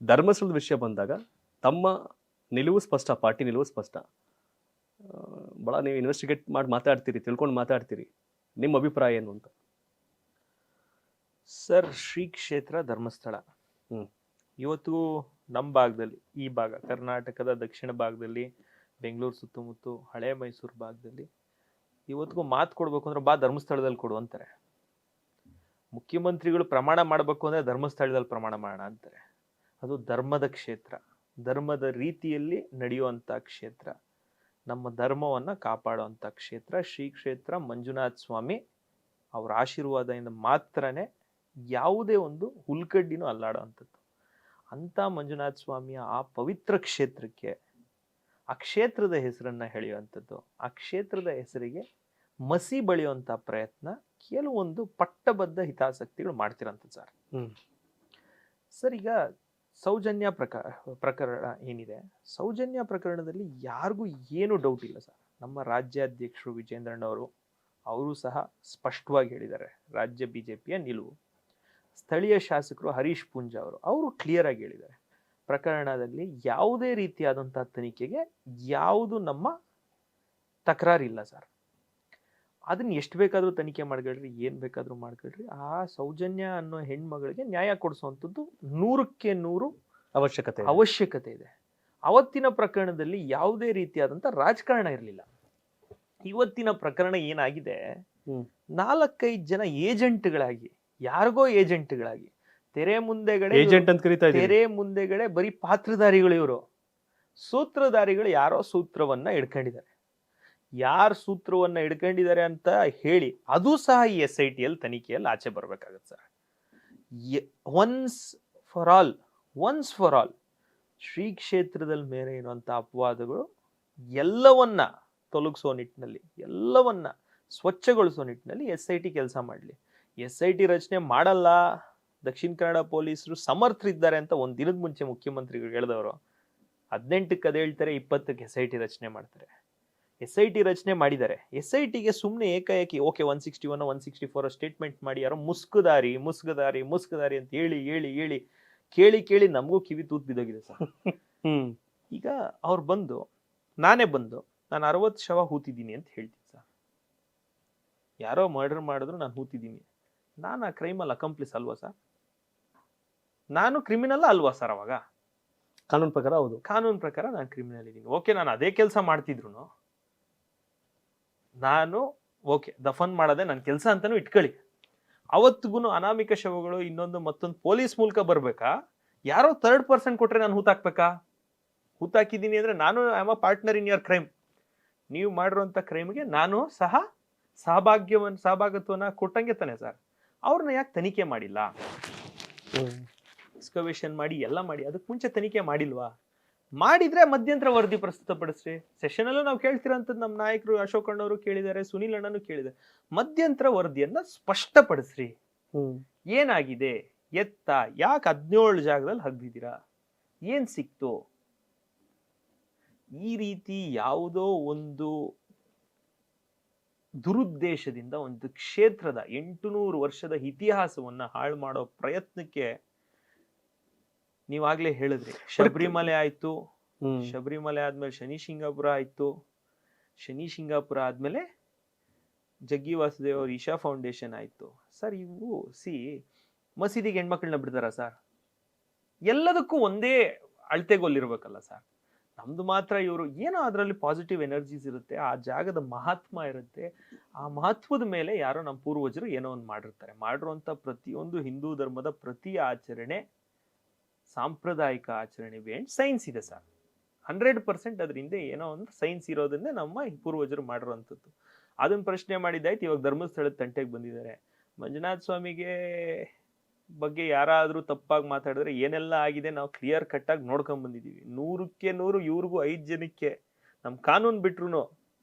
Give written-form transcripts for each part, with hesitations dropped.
ಧರ್ಮಸ್ಥಳದ ವಿಷಯ ಬಂದಾಗ ತಮ್ಮ ನಿಲುವು ಸ್ಪಷ್ಟ, ಪಾರ್ಟಿ ನಿಲುವು ಸ್ಪಷ್ಟ. ಭಾಳ ನೀವು ಇನ್ವೆಸ್ಟಿಗೇಟ್ ಮಾಡಿ ಮಾತಾಡ್ತೀರಿ, ತಿಳ್ಕೊಂಡು ಮಾತಾಡ್ತೀರಿ. ನಿಮ್ಮ ಅಭಿಪ್ರಾಯ ಏನು ಅಂತ? ಸರ್, ಶ್ರೀ ಕ್ಷೇತ್ರ ಧರ್ಮಸ್ಥಳ ಇವತ್ತು ನಮ್ಮ ಭಾಗದಲ್ಲಿ, ಈ ಭಾಗ ಕರ್ನಾಟಕದ ದಕ್ಷಿಣ ಭಾಗದಲ್ಲಿ, ಬೆಂಗಳೂರು ಸುತ್ತಮುತ್ತ, ಹಳೆ ಮೈಸೂರು ಭಾಗದಲ್ಲಿ ಇವತ್ತಿಗೂ ಮಾತು ಕೊಡ್ಬೇಕು ಅಂದ್ರೆ ಧರ್ಮಸ್ಥಳದಲ್ಲಿ ಕೊಡು ಅಂತಾರೆ. ಮುಖ್ಯಮಂತ್ರಿಗಳು ಪ್ರಮಾಣ ಮಾಡಬೇಕು ಅಂದ್ರೆ ಧರ್ಮಸ್ಥಳದಲ್ಲಿ ಪ್ರಮಾಣ ಮಾಡೋಣ ಅಂತಾರೆ. ಅದು ಧರ್ಮದ ಕ್ಷೇತ್ರ, ಧರ್ಮದ ರೀತಿಯಲ್ಲಿ ನಡೆಯುವಂಥ ಕ್ಷೇತ್ರ, ನಮ್ಮ ಧರ್ಮವನ್ನ ಕಾಪಾಡುವಂಥ ಕ್ಷೇತ್ರ. ಶ್ರೀ ಕ್ಷೇತ್ರ ಮಂಜುನಾಥ ಸ್ವಾಮಿ ಅವರ ಆಶೀರ್ವಾದದಿಂದ ಮಾತ್ರನೇ ಯಾವುದೇ ಒಂದು ಹುಲ್ಕಡ್ಡಿನೂ ಅಲ್ಲಾಡುವಂಥದ್ದು. ಅಂತ ಮಂಜುನಾಥ ಸ್ವಾಮಿಯ ಆ ಪವಿತ್ರ ಕ್ಷೇತ್ರಕ್ಕೆ, ಆ ಕ್ಷೇತ್ರದ ಹೆಸರನ್ನ ಹೇಳುವಂಥದ್ದು, ಆ ಕ್ಷೇತ್ರದ ಹೆಸರಿಗೆ ಮಸಿ ಬಳಿಯುವಂಥ ಪ್ರಯತ್ನ ಕೆಲವೊಂದು ಪಟ್ಟಬದ್ಧ ಹಿತಾಸಕ್ತಿಗಳು ಮಾಡ್ತಿರಂಥದ್ದು ಸರ್. ಸರ್, ಈಗ ಸೌಜನ್ಯ ಪ್ರಕರಣ ಏನಿದೆ, ಸೌಜನ್ಯ ಪ್ರಕರಣದಲ್ಲಿ ಯಾರಿಗೂ ಏನು ಡೌಟ್ ಇಲ್ಲ ಸರ್. ನಮ್ಮ ರಾಜ್ಯಾಧ್ಯಕ್ಷರು ವಿಜೇಂದ್ರಣ್ಣವರು ಅವರು ಸಹ ಸ್ಪಷ್ಟವಾಗಿ ಹೇಳಿದ್ದಾರೆ ರಾಜ್ಯ ಬಿಜೆಪಿಯ ನಿಲುವು. ಸ್ಥಳೀಯ ಶಾಸಕರು ಹರೀಶ್ ಪೂಂಜಾ ಅವರು ಕ್ಲಿಯರ್ ಆಗಿ ಹೇಳಿದ್ದಾರೆ, ಪ್ರಕರಣದಲ್ಲಿ ಯಾವುದೇ ರೀತಿಯಾದಂತಹ ತನಿಖೆಗೆ ಯಾವುದು ನಮ್ಮ ತಕರಾರಿಲ್ಲ ಸರ್. ಅದನ್ನ ಎಷ್ಟು ಬೇಕಾದ್ರೂ ತನಿಖೆ ಮಾಡ್ಕೊಳ್ರಿ, ಏನ್ ಬೇಕಾದ್ರೂ ಮಾಡ್ಕೊಳ್ರಿ. ಆ ಸೌಜನ್ಯ ಅನ್ನೋ ಹೆಣ್ಮಗಳಿಗೆ ನ್ಯಾಯ ಕೊಡಿಸುವಂಥದ್ದು 100ಕ್ಕೆ 100 ಅವಶ್ಯಕತೆ ಇದೆ. ಅವತ್ತಿನ ಪ್ರಕರಣದಲ್ಲಿ ಯಾವುದೇ ರೀತಿಯಾದಂತ ರಾಜಕಾರಣ ಇರಲಿಲ್ಲ. ಇವತ್ತಿನ ಪ್ರಕರಣ ಏನಾಗಿದೆ, 4-5 ಜನ ಏಜೆಂಟ್ಗಳಾಗಿ, ಯಾರಿಗೋ ಏಜೆಂಟ್ಗಳಾಗಿ ತೆರೆ ಮುಂದೆಗಡೆ ಬರೀ ಪಾತ್ರಧಾರಿಗಳು. ಇವರು ಸೂತ್ರಧಾರಿಗಳು ಯಾರೋ ಸೂತ್ರವನ್ನ ಹಿಡ್ಕೊಂಡಿದ್ದಾರೆ. ಯಾರು ಸೂತ್ರವನ್ನ ಹಿಡ್ಕೊಂಡಿದ್ದಾರೆ ಅಂತ ಹೇಳಿ ಅದು ಸಹ ಈ SIT ತನಿಖೆಯಲ್ಲಿ ಆಚೆ ಬರ್ಬೇಕಾಗತ್ತೆ sir. Once for all Shri ಕ್ಷೇತ್ರದ ಮೇಲೆ ಇರುವಂತ ಅಪವಾದಗಳು ಎಲ್ಲವನ್ನ ತೊಲಗಿಸೋ ನಿಟ್ಟಿನಲ್ಲಿ, ಎಲ್ಲವನ್ನ ಸ್ವಚ್ಛಗೊಳಿಸೋ ನಿಟ್ಟಿನಲ್ಲಿ SIT ಕೆಲಸ ಮಾಡಲಿ. SIT ರಚನೆ ಮಾಡಲ್ಲ, ದಕ್ಷಿಣ ಕನ್ನಡ ಪೊಲೀಸರು ಸಮರ್ಥರಿದ್ದಾರೆ ಅಂತ ಒಂದ್ ದಿನದ ಮುಂಚೆ ಮುಖ್ಯಮಂತ್ರಿಗಳು ಹೇಳಿದವರು 18ಕ್ಕೆ ಅದೇ ಹೇಳ್ತಾರೆ, 20ಕ್ಕೆ SIT ರಚನೆ ಮಾಡ್ತಾರೆ. SIT ರಚನೆ ಮಾಡಿದ್ದಾರೆ. SITಗೆ ಸುಮ್ಮನೆ ಏಕಾಏಕಿ ಓಕೆ 161 164 ಸ್ಟೇಟ್ಮೆಂಟ್ ಮಾಡಿ ಯಾರೋ ಮುಸ್ಕುದಾರಿ ಅಂತ ಹೇಳಿ ಕೇಳಿ ನಮಗೂ ಕಿವಿ ತೂತ್ ಬಿದ್ದೋಗಿದೆ ಸರ್. ಈಗ ಅವ್ರು ನಾನೇ ಬಂದು ನಾನು 60 ಶವ ಹೂತಿದ್ದೀನಿ ಅಂತ ಹೇಳ್ತೀನಿ ಸರ್. ಯಾರೋ ಮರ್ಡರ್ ಮಾಡಿದ್ರು ನಾನು ಹೂತಿದ್ದೀನಿ, ನಾನು ಆ ಕ್ರೈಮಲ್ಲಿ ಅಕಂಪ್ಲಿಸ್ ಅಲ್ವಾ ಸರ್? ನಾನು ಕ್ರಿಮಿನಲ್ ಅಲ್ವಾ ಸರ್? ಅವಾಗ ಕಾನೂನು ಪ್ರಕಾರ ಹೌದು, ಕಾನೂನು ಪ್ರಕಾರ ನಾನು ಕ್ರಿಮಿನಲ್ ಇದ್ದೀನಿ. ಓಕೆ, ನಾನು ಅದೇ ಕೆಲಸ ಮಾಡ್ತಿದ್ರು ನಾನು ದಫನ್ ಮಾಡೋದೇ ನನ್ನ ಕೆಲಸ ಅಂತಾನು ಇಟ್ಕೊಳ್ಳಿ. ಅವತ್ತಿಗೂ ಅನಾಮಿಕ ಶವಗಳು ಮತ್ತೊಂದು ಪೊಲೀಸ್ ಮೂಲಕ ಬರ್ಬೇಕಾ? ಯಾರೋ 3rd ಪರ್ಸನ್ ಕೊಟ್ರೆ ನಾನು ಹೂತಾಕ್ಬೇಕಾ? ಹೂತಾಕಿದ್ದೀನಿ ಅಂದ್ರೆ ನಾನು I am a partner in your crime. ನೀವು ಮಾಡಿರುವಂತ ಕ್ರೈಮ್ಗೆ ನಾನು ಸಹ ಸಹಭಾಗತ್ವನ ಕೊಟ್ಟಂಗೆ ತಾನೆ ಸರ್. ಅವ್ರನ್ನ ಯಾಕೆ ತನಿಖೆ ಮಾಡಿಲ್ಲ? ಎಕ್ಸ್ಕವೇಷನ್ ಮಾಡಿ ಎಲ್ಲ ಮಾಡಿ ಅದಕ್ಕೆ ಮುಂಚೆ ತನಿಖೆ ಮಾಡಿಲ್ವಾ? ಮಾಡಿದ್ರೆ ಮಧ್ಯಂತರ ವರದಿ ಪ್ರಸ್ತುತಪಡಿಸ್ರಿ. ಸೆಷನ್ ಅಲ್ಲೂ ನಾವು ಕೇಳ್ತಿರೋಂಥದ್ದು ನಮ್ಮ ನಾಯಕರು ಅಶೋಕ್ ಅಣ್ಣವರು ಕೇಳಿದ್ದಾರೆ, ಸುನೀಲ್ ಅಣ್ಣನು ಕೇಳಿದ್ದಾರೆ. ಮಧ್ಯಂತರ ವರದಿಯನ್ನ ಸ್ಪಷ್ಟಪಡಿಸ್ರಿ. ಏನಾಗಿದೆ, ಯಾಕೆ 17 ಜಾಗದಲ್ಲಿ ಹಗ್ದಿದ್ದೀರಾ, ಏನ್ ಸಿಕ್ತು? ಈ ರೀತಿ ಯಾವುದೋ ಒಂದು ದುರುದ್ದೇಶದಿಂದ ಒಂದು ಕ್ಷೇತ್ರದ 800 ವರ್ಷದ ಇತಿಹಾಸವನ್ನ ಹಾಳು ಮಾಡೋ ಪ್ರಯತ್ನಕ್ಕೆ ನೀವಾಗ್ಲೇ ಹೇಳಿದ್ರಿ. ಶಬರಿಮಲೆ ಆಯ್ತು, ಶಬರಿಮಲೆ ಆದ್ಮೇಲೆ ಶನಿ ಶಿಂಗಾಪುರ ಆಯ್ತು, ಶನಿ ಶಿಂಗಾಪುರ ಆದ್ಮೇಲೆ ಜಗ್ಗಿ ವಾಸುದೇವ್ ಅವ್ರ ಈಶಾ ಫೌಂಡೇಶನ್ ಆಯ್ತು ಸರ್. ಇವು ಮಸೀದಿಗೆ ಹೆಣ್ಮಕ್ಳನ್ನ ಬಿಡ್ತಾರ ಸರ್? ಎಲ್ಲದಕ್ಕೂ ಒಂದೇ ಅಳತೆಗೊಲ್ಲಿರ್ಬೇಕಲ್ಲ ಸರ್. ನಮ್ದು ಮಾತ್ರ ಇವರು ಏನೋ ಅದರಲ್ಲಿ ಪಾಸಿಟಿವ್ ಎನರ್ಜೀಸ್ ಇರುತ್ತೆ, ಆ ಜಾಗದ ಮಹಾತ್ಮ ಇರುತ್ತೆ. ಆ ಮಹತ್ವದ ಮೇಲೆ ಯಾರೋ ನಮ್ಮ ಪೂರ್ವಜರು ಏನೋ ಒಂದು ಮಾಡಿರ್ತಾರೆ. ಮಾಡಿರುವಂತ ಪ್ರತಿಯೊಂದು ಹಿಂದೂ ಧರ್ಮದ ಪ್ರತಿ ಆಚರಣೆ ಸಾಂಪ್ರದಾಯಿಕ ಆಚರಣೆ ಬೇಂಡ್ ಸೈನ್ಸ್ ಇದೆ ಸರ್. 100% ಅದರಿಂದ ಏನೋ ಒಂದು ಸೈನ್ಸ್ ಇರೋದನ್ನೇ ನಮ್ಮ ಪೂರ್ವಜರು ಮಾಡಿರುವಂಥದ್ದು. ಅದನ್ನ ಪ್ರಶ್ನೆ ಮಾಡಿದ್ದಾಯ್ತು. ಇವಾಗ ಧರ್ಮಸ್ಥಳದ ತಂಟೆಗೆ ಬಂದಿದ್ದಾರೆ. ಮಂಜುನಾಥ ಸ್ವಾಮಿಗೆ ಬಗ್ಗೆ ಯಾರಾದ್ರೂ ತಪ್ಪಾಗಿ ಮಾತಾಡಿದ್ರೆ ಏನೆಲ್ಲ ಆಗಿದೆ ನಾವು ಕ್ಲಿಯರ್ ಕಟ್ ಆಗಿ ನೋಡ್ಕೊಂಡ್ ಬಂದಿದೀವಿ. 100ಕ್ಕೆ 100 ಇವ್ರಿಗೂ 5 ಜನಕ್ಕೆ ನಮ್ ಕಾನೂನು ಬಿಟ್ರು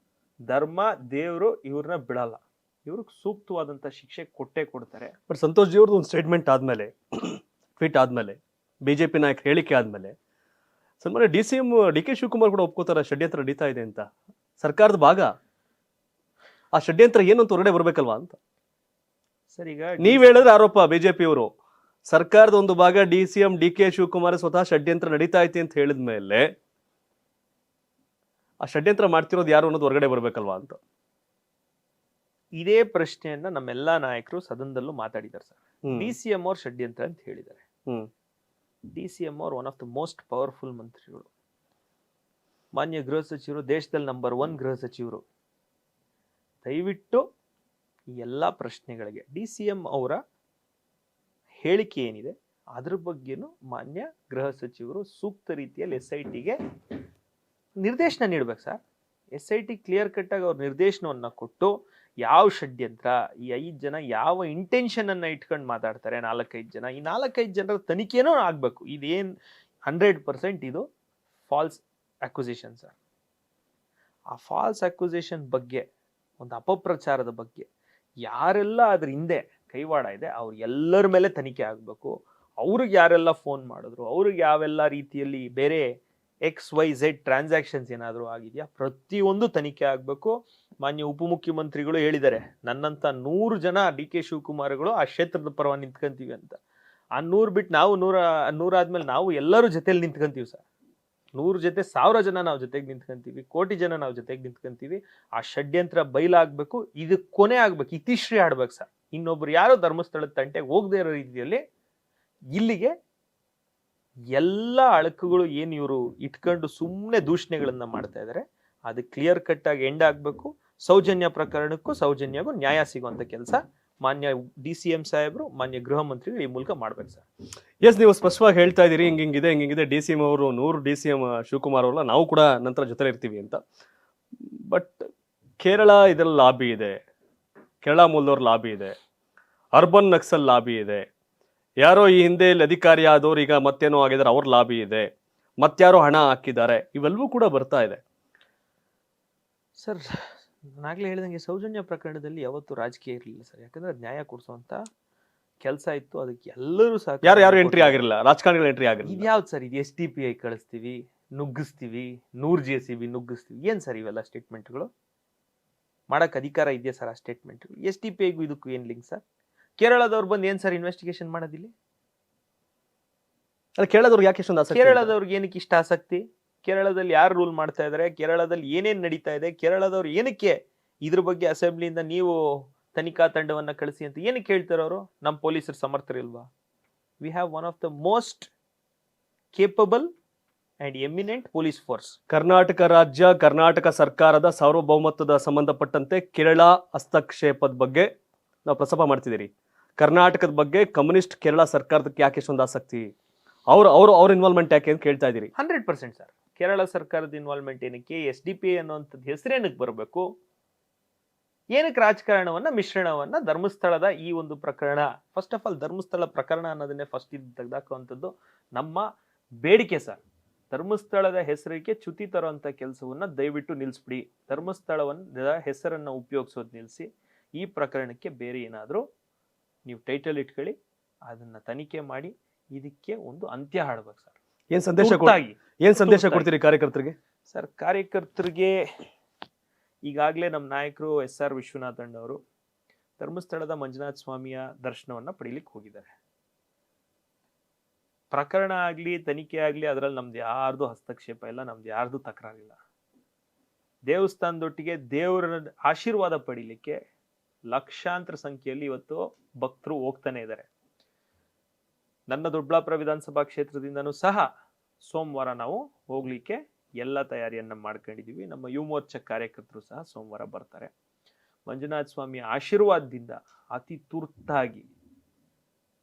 ಧರ್ಮ ದೇವರು ಇವ್ರನ್ನ ಬಿಡಲ್ಲ. ಇವ್ರಿಗೆ ಸೂಕ್ತವಾದಂತ ಶಿಕ್ಷೆ ಕೊಟ್ಟೇ ಕೊಡ್ತಾರೆ. ಬಟ್ ಸಂತೋಷ್ ಜಿ ಅವ್ರದ್ದು ಒಂದು ಸ್ಟೇಟ್ಮೆಂಟ್ ಆದ್ಮೇಲೆ, ಟ್ವೀಟ್ ಆದ್ಮೇಲೆ, ಬಿಜೆಪಿ ನಾಯಕರ ಹೇಳಿಕೆ ಆದ್ಮೇಲೆ ಸನ್ಮಾನ್ಯ DCM DK ಶಿವಕುಮಾರ್ ಕೂಡ ಒಪ್ಕೋತಾರ ಷಡ್ಯಂತ್ರ ನಡೀತಾ ಇದೆ ಅಂತ. ಸರ್ಕಾರದ ಭಾಗ ಆ ಷಡ್ಯಂತ್ರ ಏನು ಅಂತ ಹೊರಗಡೆ ಬರ್ಬೇಕಲ್ವಾ ಅಂತ ಸರ್. ಈಗ ನೀವ್ ಹೇಳಿದ್ರೆ ಆರೋಪ ಬಿಜೆಪಿ ಅವರು ಸರ್ಕಾರದ ಒಂದು ಭಾಗ DCM DK ಶಿವಕುಮಾರ್ ಸ್ವತಃ ಷಡ್ಯಂತ್ರ ನಡೀತಾ ಐತೆ ಅಂತ ಹೇಳಿದ ಮೇಲೆ ಆ ಷಡ್ಯಂತ್ರ ಮಾಡ್ತಿರೋದು ಯಾರು ಅನ್ನೋದು ಹೊರಗಡೆ ಬರ್ಬೇಕಲ್ವಾ ಅಂತ. ಇದೇ ಪ್ರಶ್ನೆಯನ್ನ ನಮ್ಮೆಲ್ಲಾ ನಾಯಕರು ಸದನದಲ್ಲೂ ಮಾತಾಡಿದ್ದಾರೆ ಸರ್. DCM ಅವ್ರ ಷಡ್ಯಂತ್ರ ಅಂತ ಹೇಳಿದ್ದಾರೆ. DCM ಅವ್ರು one of the most powerful ಮಂತ್ರಿಗಳು, ಮಾನ್ಯ ಗೃಹ ಸಚಿವರು, ದೇಶದಲ್ಲಿ ನಂಬರ್ 1 ಗೃಹ ಸಚಿವರು. ದಯವಿಟ್ಟು ಈ ಎಲ್ಲಾ ಪ್ರಶ್ನೆಗಳಿಗೆ DCM ಅವರ ಹೇಳಿಕೆ ಏನಿದೆ ಅದ್ರ ಬಗ್ಗೆನೂ ಮಾನ್ಯ ಗೃಹ ಸಚಿವರು ಸೂಕ್ತ ರೀತಿಯಲ್ಲಿ SITಗೆ ನಿರ್ದೇಶನ ನೀಡ್ಬೇಕು ಸರ್. SIT ಕ್ಲಿಯರ್ ಕಟ್ ಆಗಿ ಅವ್ರ ನಿರ್ದೇಶನವನ್ನ ಕೊಟ್ಟು ಯಾವ ಷಡ್ಯಂತ್ರ, ಈ 5 ಜನ ಯಾವ ಇಂಟೆನ್ಷನ್ ಅನ್ನ ಇಟ್ಕೊಂಡು ಮಾತಾಡ್ತಾರೆ, 4-5 ಜನ, ಈ 4-5 ಜನರ ತನಿಖೆನೂ ಆಗ್ಬೇಕು. ಇದೇನ್ 100% ಇದು ಫಾಲ್ಸ್ ಅಕ್ಯುಸೇಷನ್ ಸರ್. ಆ ಫಾಲ್ಸ್ ಅಕ್ಯುಸೇಷನ್ ಬಗ್ಗೆ, ಒಂದು ಅಪಪ್ರಚಾರದ ಬಗ್ಗೆ ಯಾರೆಲ್ಲ ಅದ್ರ ಹಿಂದೆ ಕೈವಾಡ ಇದೆ ಅವ್ರ ಎಲ್ಲರ ಮೇಲೆ ತನಿಖೆ ಆಗ್ಬೇಕು. ಅವ್ರಿಗೆ ಯಾರೆಲ್ಲ ಫೋನ್ ಮಾಡಿದ್ರು, ಅವ್ರಿಗೆ ಯಾವೆಲ್ಲ ರೀತಿಯಲ್ಲಿ ಬೇರೆ XYZ ಟ್ರಾನ್ಸಾಕ್ಷನ್ಸ್ ಏನಾದರೂ ಆಗಿದೆಯಾ, ಪ್ರತಿಯೊಂದು ತನಿಖೆ ಆಗ್ಬೇಕು. ಮಾನ್ಯ ಉಪಮುಖ್ಯಮಂತ್ರಿಗಳು ಹೇಳಿದ್ದಾರೆ, ನನ್ನಂತ 100 ಜನ DK ಶಿವಕುಮಾರ್ಗಳು ಆ ಕ್ಷೇತ್ರದ ಪರವಾಗಿ ನಿಂತ್ಕೊಂತೀವಿ ಅಂತ. ಆ 100 ಬಿಟ್ಟು ನಾವು 100 ಆದ್ಮೇಲೆ ನಾವು ಎಲ್ಲರೂ ಜೊತೆಲಿ ನಿಂತ್ಕೊಂತೀವಿ ಸರ್. 100 ಜೊತೆ 1000 ಜನ ನಾವು ಜೊತೆಗೆ ನಿಂತ್ಕೊಂತೀವಿ, ಕೋಟಿ ಜನ ನಾವು ಜೊತೆಗೆ ನಿಂತ್ಕೊಂತೀವಿ. ಆ ಷಡ್ಯಂತ್ರ ಬಯಲಾಗಬೇಕು, ಇದು ಕೊನೆ ಆಗ್ಬೇಕು, ಇತಿಶ್ರೀ ಆಡ್ಬೇಕು ಸರ್. ಇನ್ನೊಬ್ರು ಯಾರೋ ಧರ್ಮಸ್ಥಳದ ತಂಟೆಗೆ ಹೋಗದೆ ಇರೋ ರೀತಿಯಲ್ಲಿ ಇಲ್ಲಿಗೆ ಎಲ್ಲ ಅಳಕುಗಳು ಏನು ಇವರು ಇಟ್ಕೊಂಡು ಸುಮ್ಮನೆ ದೂಷಣೆಗಳನ್ನ ಮಾಡ್ತಾ ಇದ್ದಾರೆ, ಅದು ಕ್ಲಿಯರ್ ಕಟ್ ಆಗಿ ಎಂಡ್ ಆಗ್ಬೇಕು. ಸೌಜನ್ಯ ಪ್ರಕರಣಕ್ಕೂ ಸೌಜನ್ಯಗೂ ನ್ಯಾಯ ಸಿಗುವಂತ ಕೆಲಸ ಮಾನ್ಯ DCM ಸಾಹೇಬರು, ಮಾನ್ಯ ಗೃಹ ಮಂತ್ರಿಗಳು ಈ ಮೂಲಕ ಮಾಡ್ಬೇಕು ಸರ್. ಎಸ್, ನೀವು ಸ್ಪಷ್ಟವಾಗಿ ಹೇಳ್ತಾ ಇದ್ದೀರಿ ಹಿಂಗಿಂಗಿದೆ DCM ಅವರು 100 DCM ಶಿವಕುಮಾರ್ ಅವರಲ್ಲ, ನಾವು ಕೂಡ ನಂತರ ಜೊತೆ ಇರ್ತೀವಿ ಅಂತ. ಬಟ್ ಕೇರಳ ಇದರಲ್ಲಿ ಲಾಬಿ ಇದೆ, ಕೇರಳ ಮೂಲದವ್ರ ಲಾಬಿ ಇದೆ, ಅರ್ಬನ್ ನಕ್ಸಲ್ ಲಾಬಿ ಇದೆ, ಯಾರೋ ಈ ಹಿಂದೆ ಅಧಿಕಾರಿ ಆದವ್ರು ಈಗ ಮತ್ತೇನೋ ಆಗಿದ್ದಾರೆ ಅವ್ರ ಲಾಬಿ ಇದೆ, ಮತ್ಯಾರೋ ಹಣ ಹಾಕಿದ್ದಾರೆ, ಇವೆಲ್ಲವೂ ಕೂಡ ಬರ್ತಾ ಇದೆ ಸರ್. ನಾಗ್ಲೇ ಹೇಳಿದಂಗೆ ಸೌಜನ್ಯ ಪ್ರಕರಣದಲ್ಲಿ ಯಾವತ್ತು ರಾಜಕೀಯ ಇರಲಿಲ್ಲ ಸರ್. ಯಾಕಂದ್ರೆ ಅದು ನ್ಯಾಯ ಕೊಡಿಸುವಂತ ಕೆಲಸ ಇತ್ತು, ಅದಕ್ಕೆ ಎಲ್ಲರೂ ಸಹ ಯಾರು ಎಂಟ್ರಿ ಆಗಿರಲಿಲ್ಲ, ರಾಜಕಾರಣಿಗಳ ಎಂಟ್ರಿ ಆಗಿರಲಿಲ್ಲ. ಇದ್ಯಾವ್ದು ಸರ್ ಇದು? SDPI ಕಳಿಸ್ತೀವಿ, ನುಗ್ಗಿಸ್ತೀವಿ, 100 JCB ನುಗ್ಗಿಸ್ತೀವಿ, ಏನ್ ಸರ್ ಇವೆಲ್ಲ ಸ್ಟೇಟ್ಮೆಂಟ್ಗಳು? ಮಾಡಕ್ ಅಧಿಕಾರ ಇದೆಯಾ ಸರ್ ಆ ಸ್ಟೇಟ್ಮೆಂಟ್ಗಳು? SDPIಗೂ ಇದಕ್ಕೂ ಏನ್ ಲಿಂಕ್ ಸರ್? ಕೇರಳದವ್ರು ಬಂದು ಏನ್ ಸರ್ ಇನ್ವೆಸ್ಟಿಗೇಷನ್ ಮಾಡೋದಿಲ್ಲ? ಕೇರಳದವ್ರಿಗೆ ಯಾಕೆ ಇಷ್ಟೊಂದು ಆಸಕ್ತಿ? ಕೇರಳದವ್ರಿಗೆ ಏನಕ್ಕೆ ಇಷ್ಟ ಆಸಕ್ತಿ? ಕೇರಳದಲ್ಲಿ ಯಾರು ರೂಲ್ ಮಾಡ್ತಾ ಇದಾರೆ, ಕೇರಳದಲ್ಲಿ ಏನೇನ್ ನಡೀತಾ ಇದೆ, ಕೇರಳದವ್ರು ಏನಕ್ಕೆ ಇದ್ರ ಬಗ್ಗೆ ಅಸೆಂಬ್ಲಿಯಿಂದ ನೀವು ತನಿಖಾ ತಂಡವನ್ನ ಕಳಿಸಿ ಅಂತ ಏನಕ್ಕೆ ಹೇಳ್ತಾರೆ ಅವರು? ನಮ್ಮ ಪೊಲೀಸರು ಸಮರ್ಥರಿಲ್ವಾ? We have one of the most capable and eminent police force. Karnataka ರಾಜ್ಯ, ಕರ್ನಾಟಕ ಸರ್ಕಾರದ ಸಾರ್ವಭೌಮತ್ವದ ಸಂಬಂಧಪಟ್ಟಂತೆ ಕೇರಳ ಹಸ್ತಕ್ಷೇಪದ ಬಗ್ಗೆ ನಾವು ಪ್ರಸ್ತಾಪ ಮಾಡ್ತಿದ್ದೀರಿ. ಕರ್ನಾಟಕದ ಬಗ್ಗೆ ಕಮ್ಯುನಿಸ್ಟ್ ಕೇರಳ ಸರ್ಕಾರದಕ್ಕೆ ಯಾಕೆ ಇಷ್ಟೊಂದು ಆಸಕ್ತಿ? ಅವ್ರ ಇನ್ವಾಲ್ವ್ಮೆಂಟ್ ಯಾಕೆ ಅಂತ ಕೇಳ್ತಾ ಇದ್ದೀರಿ. 100% ಸರ್. ಕೇರಳ ಸರ್ಕಾರದ ಇನ್ವಾಲ್ವ್ಮೆಂಟ್ ಏನಕ್ಕೆ? SDPI ಅನ್ನುವಂಥದ್ದು ಹೆಸರೇನಕ್ಕೆ ಬರಬೇಕು? ಏನಕ್ಕೆ ರಾಜಕಾರಣವನ್ನ, ಮಿಶ್ರಣವನ್ನ ಧರ್ಮಸ್ಥಳದ ಈ ಒಂದು ಪ್ರಕರಣ, ಫಸ್ಟ್ ಆಫ್ ಆಲ್ ಧರ್ಮಸ್ಥಳ ಪ್ರಕರಣ ಅನ್ನೋದನ್ನೇ ಫಸ್ಟ್ ತೆಗೆದಾಕುವಂಥದ್ದು ನಮ್ಮ ಬೇಡಿಕೆ ಸರ್. ಧರ್ಮಸ್ಥಳದ ಹೆಸರಿಗೆ ಚ್ಯುತಿ ತರುವಂತ ಕೆಲಸವನ್ನ ದಯವಿಟ್ಟು ನಿಲ್ಲಿಸ್ಬಿಡಿ. ಧರ್ಮಸ್ಥಳವನ್ನ ಹೆಸರನ್ನ ಉಪಯೋಗಿಸೋದು ನಿಲ್ಲಿಸಿ, ಈ ಪ್ರಕರಣಕ್ಕೆ ಬೇರೆ ಏನಾದರೂ ನೀವು ಟೈಟಲ್ ಇಟ್ಕೊಳ್ಳಿ, ಅದನ್ನ ತನಿಖೆ ಮಾಡಿ, ಇದಕ್ಕೆ ಒಂದು ಅಂತ್ಯ ಹಾಡ್ಬೇಕು ಸರ್. ಏನ್ ಸಂದೇಶ ಕೊಡ್ತೀರಿ ಕಾರ್ಯಕರ್ತರಿಗೆ? ಸರ್, ಕಾರ್ಯಕರ್ತರಿಗೆ ಈಗಾಗಲೇ ನಮ್ಮ ನಾಯಕರು SR ವಿಶ್ವನಾಥನ್ ಅವರು ಧರ್ಮಸ್ಥಳದ ಮಂಜುನಾಥ ಸ್ವಾಮಿಯ ದರ್ಶನವನ್ನ ಪಡೀಲಿಕ್ಕೆ ಹೋಗಿದ್ದಾರೆ. ಪ್ರಕರಣ ಆಗ್ಲಿ, ತನಿಖೆ ಆಗ್ಲಿ, ಅದರಲ್ಲಿ ನಮ್ದು ಯಾರ್ದು ಹಸ್ತಕ್ಷೇಪ ಇಲ್ಲ, ನಮ್ದು ಯಾರ್ದು ತಕರಾರಿಲ್ಲ. ದೇವಸ್ಥಾನದೊಟ್ಟಿಗೆ ದೇವರ ಆಶೀರ್ವಾದ ಪಡೀಲಿಕ್ಕೆ ಲಕ್ಷಾಂತರ ಸಂಖ್ಯೆಯಲ್ಲಿ ಇವತ್ತು ಭಕ್ತರು ಹೋಗ್ತಾನೆ ಇದ್ದಾರೆ. ನನ್ನ ದೊಡ್ಡಬಳ್ಳಾಪುರ ವಿಧಾನಸಭಾ ಕ್ಷೇತ್ರದಿಂದನೂ ಸಹ ಸೋಮವಾರ ನಾವು ಹೋಗ್ಲಿಕ್ಕೆ ಎಲ್ಲ ತಯಾರಿಯನ್ನ ಮಾಡ್ಕೊಂಡಿದೀವಿ. ನಮ್ಮ ಯುವ ಮೋರ್ಚಾ ಕಾರ್ಯಕರ್ತರು ಸಹ ಸೋಮವಾರ ಬರ್ತಾರೆ. ಮಂಜುನಾಥ ಸ್ವಾಮಿಯ ಆಶೀರ್ವಾದದಿಂದ ಅತಿ ತುರ್ತಾಗಿ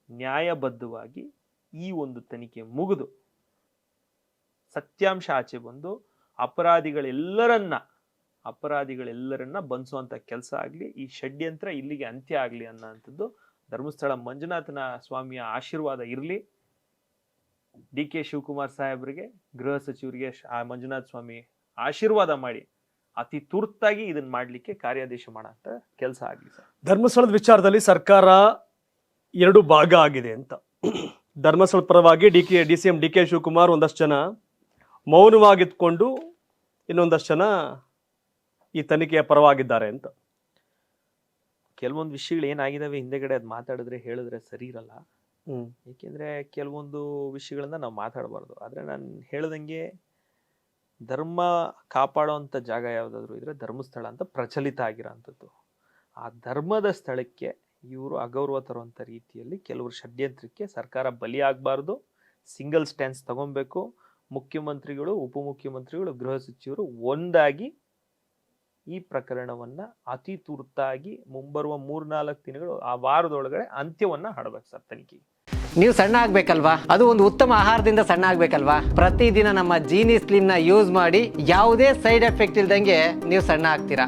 ನ್ಯಾಯಬದ್ಧವಾಗಿ ಈ ಒಂದು ತನಿಖೆ ಮುಗಿದು ಸತ್ಯಾಂಶ ಆಚೆ ಬಂದು ಅಪರಾಧಿಗಳೆಲ್ಲರನ್ನ ಬಂಧಿಸುವಂತ ಕೆಲಸ ಆಗ್ಲಿ, ಈ ಷಡ್ಯಂತ್ರ ಇಲ್ಲಿಗೆ ಅಂತ್ಯ ಆಗ್ಲಿ ಅನ್ನೋಂಥದ್ದು ಧರ್ಮಸ್ಥಳ ಮಂಜುನಾಥನ ಸ್ವಾಮಿಯ ಆಶೀರ್ವಾದ ಇರಲಿ. DK ಶಿವಕುಮಾರ್ ಸಾಹೇಬರಿಗೆ, ಗೃಹ ಸಚಿವರಿಗೆ ಆ ಮಂಜುನಾಥ ಸ್ವಾಮಿ ಆಶೀರ್ವಾದ ಮಾಡಿ ಅತಿ ತುರ್ತಾಗಿ ಇದನ್ನ ಮಾಡ್ಲಿಕ್ಕೆ ಕಾರ್ಯಾದೇಶ ಮಾಡಂತ ಕೆಲಸ ಆಗ್ಲಿ ಸರ್. ಧರ್ಮಸ್ಥಳದ ವಿಚಾರದಲ್ಲಿ ಸರ್ಕಾರ 2 ಭಾಗ ಆಗಿದೆ ಅಂತ. ಧರ್ಮಸ್ಥಳ ಪರವಾಗಿ DCM DK ಶಿವಕುಮಾರ್ ಒಂದಷ್ಟು ಜನ ಮೌನವಾಗಿದ್ಕೊಂಡು ಇನ್ನೊಂದಷ್ಟು ಜನ ಈ ತನಿಖೆಯ ಪರವಾಗಿದ್ದಾರೆ ಅಂತ. ಕೆಲವೊಂದು ವಿಷಯಗಳು ಏನಾಗಿದಾವೆ ಹಿಂದೆಗಡೆ ಅದು ಮಾತಾಡಿದ್ರೆ ಹೇಳಿದ್ರೆ ಸರಿ ಇರಲ್ಲ. ಏಕೆಂದರೆ ಕೆಲವೊಂದು ವಿಷಯಗಳನ್ನ ನಾವು ಮಾತಾಡಬಾರ್ದು. ಆದರೆ ನಾನು ಹೇಳ್ದಂಗೆ ಧರ್ಮ ಕಾಪಾಡೋವಂಥ ಜಾಗ ಯಾವುದಾದ್ರೂ ಇದ್ರೆ ಧರ್ಮಸ್ಥಳ ಅಂತ ಪ್ರಚಲಿತ ಆಗಿರೋಂಥದ್ದು. ಆ ಧರ್ಮದ ಸ್ಥಳಕ್ಕೆ ಇವರು ಅಗೌರವ ತರುವಂಥ ರೀತಿಯಲ್ಲಿ ಕೆಲವರು ಷಡ್ಯಂತ್ರಕ್ಕೆ ಸರ್ಕಾರ ಬಲಿಯಾಗಬಾರ್ದು. ಸಿಂಗಲ್ ಸ್ಟ್ಯಾನ್ಸ್ ತಗೊಬೇಕು. ಮುಖ್ಯಮಂತ್ರಿಗಳು, ಉಪಮುಖ್ಯಮಂತ್ರಿಗಳು, ಗೃಹ ಸಚಿವರು ಒಂದಾಗಿ ಈ ಪ್ರಕರಣವನ್ನ ಅತಿ ತುರ್ತಾಗಿ ಮುಂಬರುವ 3-4 ದಿನಗಳು, ಆ ವಾರದೊಳಗಡೆ ಅಂತ್ಯವನ್ನ ಹಾಡಬೇಕು ಸರ್ ತನಿಖೆಗೆ. ನೀವು ಸಣ್ಣ ಆಗ್ಬೇಕಲ್ವಾ? ಅದು ಒಂದು ಉತ್ತಮ ಆಹಾರದಿಂದ ಸಣ್ಣ ಆಗ್ಬೇಕಲ್ವಾ? ಪ್ರತಿದಿನ ನಮ್ಮ ಜೀನಿ ಸ್ಲಿಮ್ ನ ಯೂಸ್ ಮಾಡಿ ಯಾವುದೇ ಸೈಡ್ ಎಫೆಕ್ಟ್ ಇಲ್ದಂಗೆ ನೀವು ಸಣ್ಣ ಆಗ್ತೀರಾ.